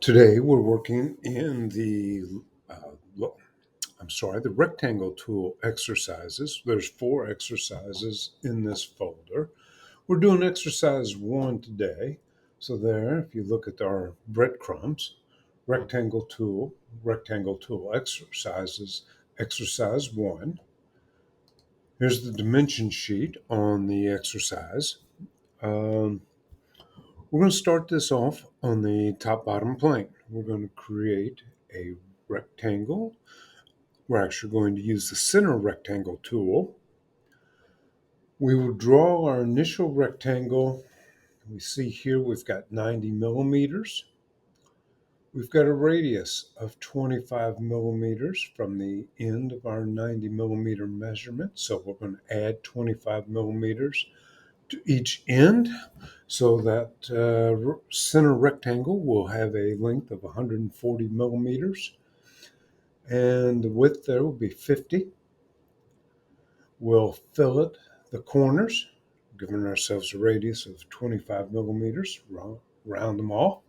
Today we're working in the rectangle tool exercises. There's 4 exercises in this folder. We're doing exercise 1 today. So there, if you look at our breadcrumbs, rectangle tool exercises, exercise 1. Here's the dimension sheet on the exercise. Um, We're going to start this off on the top bottom plane. We're going to create a rectangle. We're actually going to use the center rectangle tool. We will draw our initial rectangle. We see here we've got 90 millimeters. We've got a radius of 25 millimeters from the end of our 90 millimeter measurement. So we're going to add 25 millimeters to each end. So that center rectangle will have a length of 140 millimeters, and the width there will be 50. We'll fillet the corners, giving ourselves a radius of 25 millimeters, round them off.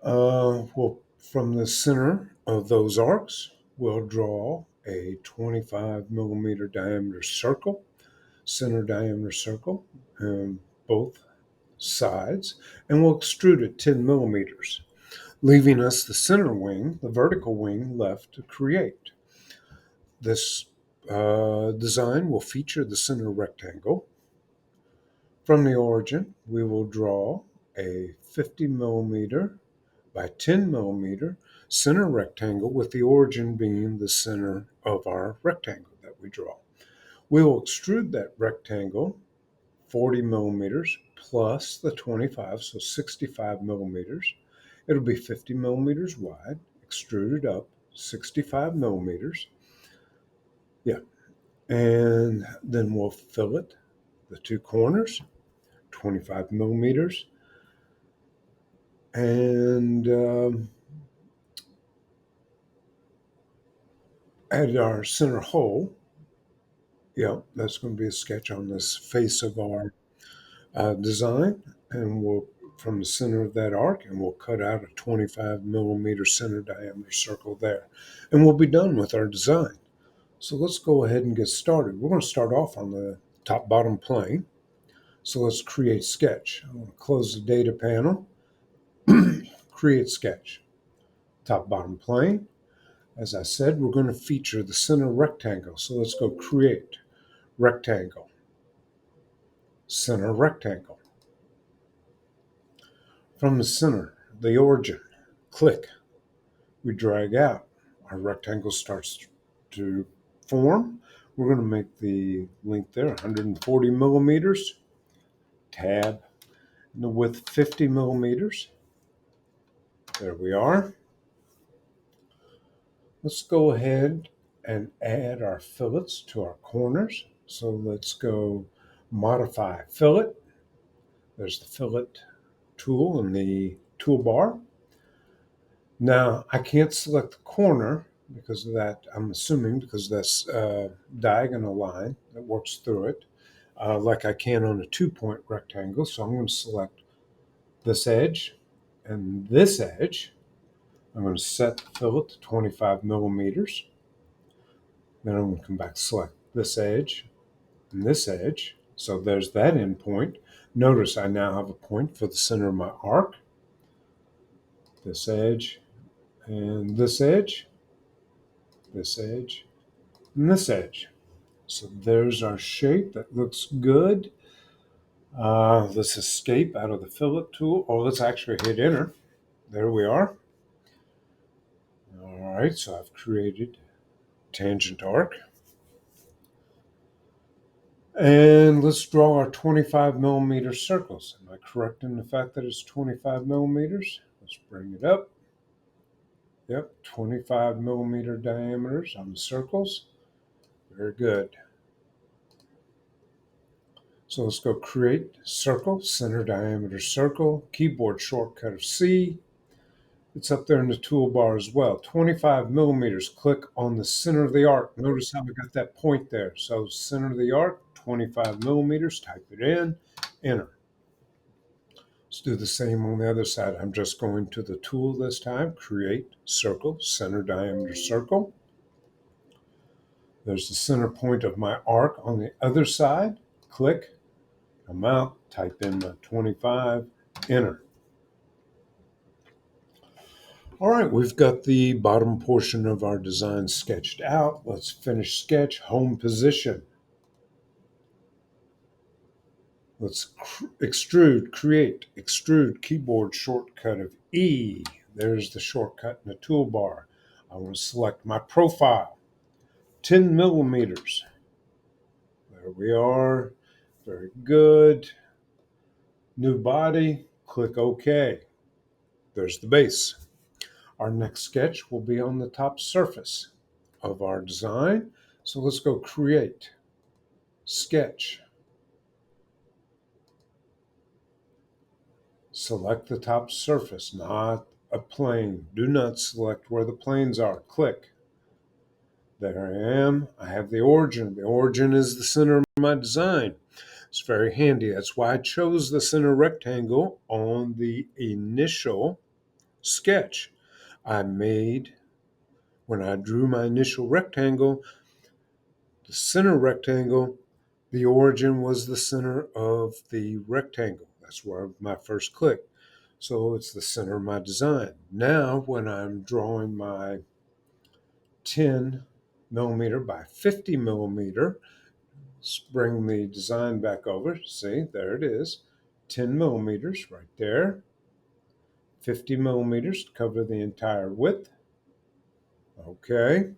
From the center of those arcs, we'll draw a 25 millimeter diameter circle, center diameter circle, both sides, and we'll extrude it 10 millimeters, leaving us the center wing, the vertical wing, left to create. This design will feature the center rectangle. From the origin, we will draw a 50 millimeter by 10 millimeter center rectangle, with the origin being the center of our rectangle that we draw. We will extrude that rectangle 40 millimeters plus the 25, so 65 millimeters. It'll be 50 millimeters wide, extruded up 65 millimeters. Yeah. And then we'll fillet the 2 corners, 25 millimeters. And at our center hole, yeah, that's going to be a sketch on this face of our design. And we'll, from the center of that arc, and we'll cut out a 25 millimeter center diameter circle there. And we'll be done with our design. So let's go ahead and get started. We're going to start off on the top bottom plane. So let's create sketch. I'm going to close the data panel, create sketch. Top bottom plane. As I said, we're going to feature the center rectangle. So let's go create rectangle, center rectangle. From the center, the origin, click. We drag out. Our rectangle starts to form. We're going to make the length there 140 millimeters. Tab. And the width 50 millimeters. There we are. Let's go ahead and add our fillets to our corners. So let's go modify fillet. There's the fillet tool in the toolbar. Now I can't select the corner because of that, I'm assuming, because that's a diagonal line that works through it, like I can on a 2-point rectangle. So I'm going to select this edge and this edge. I'm going to set the fillet to 25 millimeters. Then I'm going to come back, select this edge and this edge. So there's that end point. Notice I now have a point for the center of my arc. This edge and this edge, this edge, and this edge. So there's our shape. That looks good. Let's escape out of the fillet tool, or let's actually hit enter. There we are. All right, so I've created tangent arc. And let's draw our 25 millimeter circles. Am I correct in the fact that it's 25 millimeters? Let's bring it up. Yep, 25 millimeter diameters on the circles. Very good. So let's go create circle, center diameter circle, keyboard shortcut of C. It's up there in the toolbar as well. 25 millimeters, click on the center of the arc. Notice how I got that point there. So center of the arc, 25 millimeters, type it in, enter. Let's do the same on the other side. I'm just going to the tool this time, create circle, center diameter circle. There's the center point of my arc on the other side. Click, come out, type in my 25, enter. All right, we've got the bottom portion of our design sketched out. Let's finish sketch, home position. Let's extrude, create, extrude, keyboard shortcut of E. There's the shortcut in the toolbar. I want to select my profile, 10 millimeters. There we are. Very good. New body, click OK. There's the base. Our next sketch will be on the top surface of our design. So let's go create, sketch. Select the top surface, not a plane. Do not select where the planes are. Click. There I am. I have the origin. The origin is the center of my design. It's very handy. That's why I chose the center rectangle on the initial sketch I made. When I drew my initial rectangle, the center rectangle, the origin was the center of the rectangle. That's where my first click. So it's the center of my design. Now, when I'm drawing my 10 millimeter by 50 millimeter, let's bring the design back over. See, there it is. 10 millimeters right there. 50 millimeters to cover the entire width. Okay.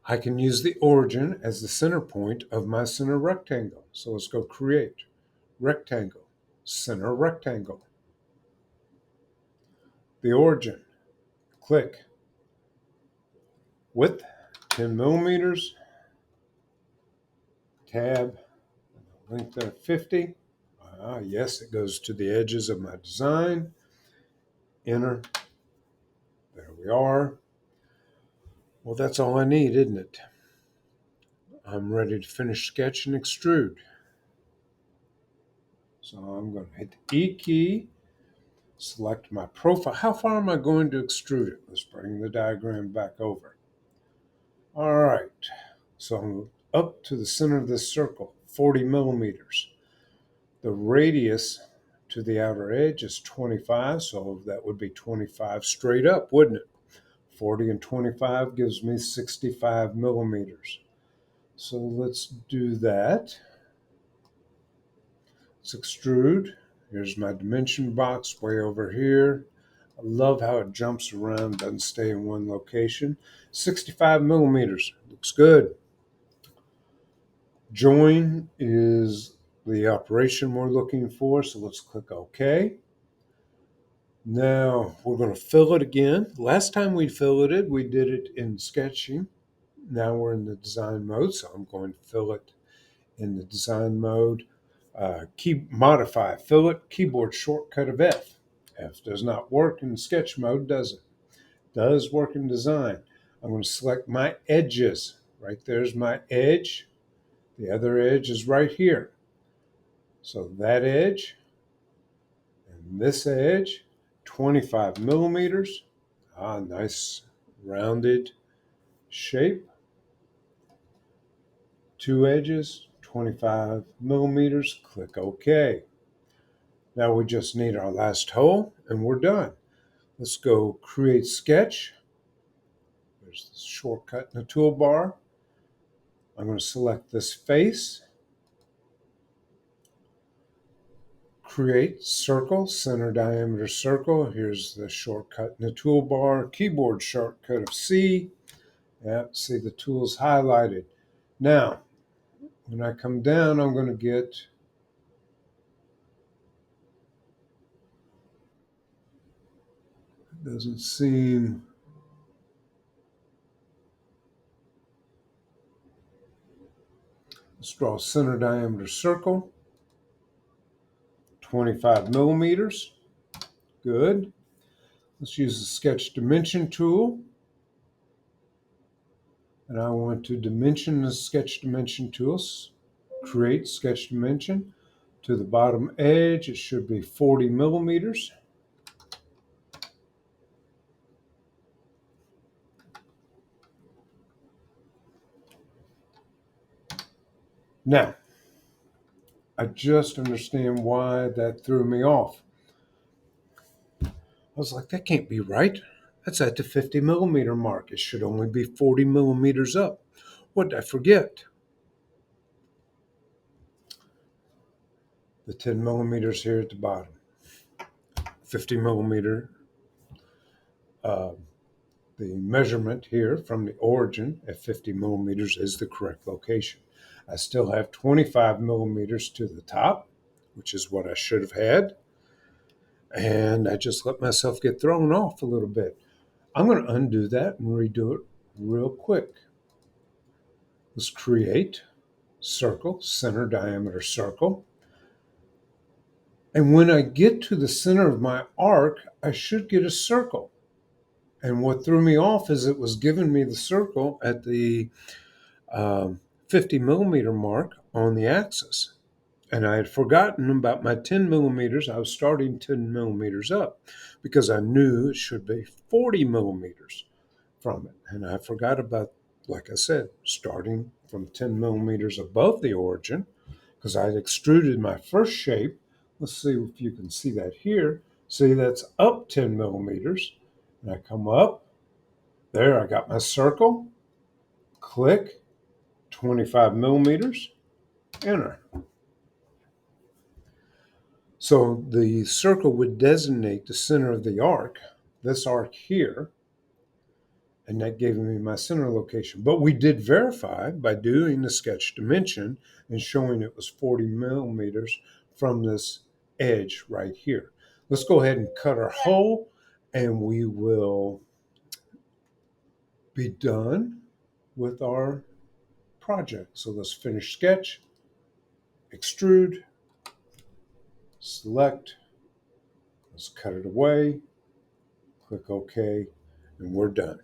I can use the origin as the center point of my center rectangle. So let's go create rectangle, center rectangle. The origin, click, width, 10 millimeters, tab, length there, 50. Yes, it goes to the edges of my design. Enter. There we are. Well, that's all I need, isn't it? I'm ready to finish sketch and extrude. So I'm going to hit the E key, select my profile. How far am I going to extrude it? Let's bring the diagram back over. All right. So I'm up to the center of this circle, 40 millimeters. The radius to the outer edge is 25, so that would be 25 straight up, wouldn't it? 40 and 25 gives me 65 millimeters. So let's do that. Let's extrude. Here's my dimension box way over here. I love how it jumps around, doesn't stay in one location. 65 millimeters, looks good. Join is the operation we're looking for, so let's click OK. Now we're going to fill it again. Last time we filled it, we did it in sketching. Now we're in the design mode, so I'm going to fill it in the design mode. Modify, fill it, keyboard shortcut of F. F does not work in sketch mode, does it? Does work in design. I'm going to select my edges. Right there's my edge. The other edge is right here. So that edge and this edge, 25 millimeters. Nice rounded shape. Two edges, 25 millimeters. Click OK. Now we just need our last hole and we're done. Let's go create sketch. There's the shortcut in the toolbar. I'm going to select this face. Create circle, center diameter circle. Here's the shortcut in the toolbar. Keyboard shortcut of C. Yep, see the tools highlighted. Now, when I come down, I'm going to get doesn't seem let's draw a center diameter circle, 25 millimeters. Good. Let's use the sketch dimension tool. And I want to dimension the sketch dimension tools. Create sketch dimension. To the bottom edge, it should be 40 millimeters. Now, I just understand why that threw me off. I was like, that can't be right. That's at the 50 millimeter mark. It should only be 40 millimeters up. What did I forget? The 10 millimeters here at the bottom. 50 millimeter, uh, the measurement here from the origin at 50 millimeters is the correct location. I still have 25 millimeters to the top, which is what I should have had. And I just let myself get thrown off a little bit. I'm going to undo that and redo it real quick. Let's create circle, center diameter circle. And when I get to the center of my arc, I should get a circle. And what threw me off is it was giving me the circle at the 50 millimeter mark on the axis. And I had forgotten about my 10 millimeters. I was starting 10 millimeters up because I knew it should be 40 millimeters from it. And I forgot about, like I said, starting from 10 millimeters above the origin because I had extruded my first shape. Let's see if you can see that here. See, that's up 10 millimeters. And I come up. There, I got my circle. Click, 25 millimeters, enter. So the circle would designate the center of the arc, this arc here, and that gave me my center location. But we did verify by doing the sketch dimension and showing it was 40 millimeters from this edge right here. Let's go ahead and cut our hole and we will be done with our project. So let's finish sketch, extrude, select, let's cut it away, click OK, and we're done.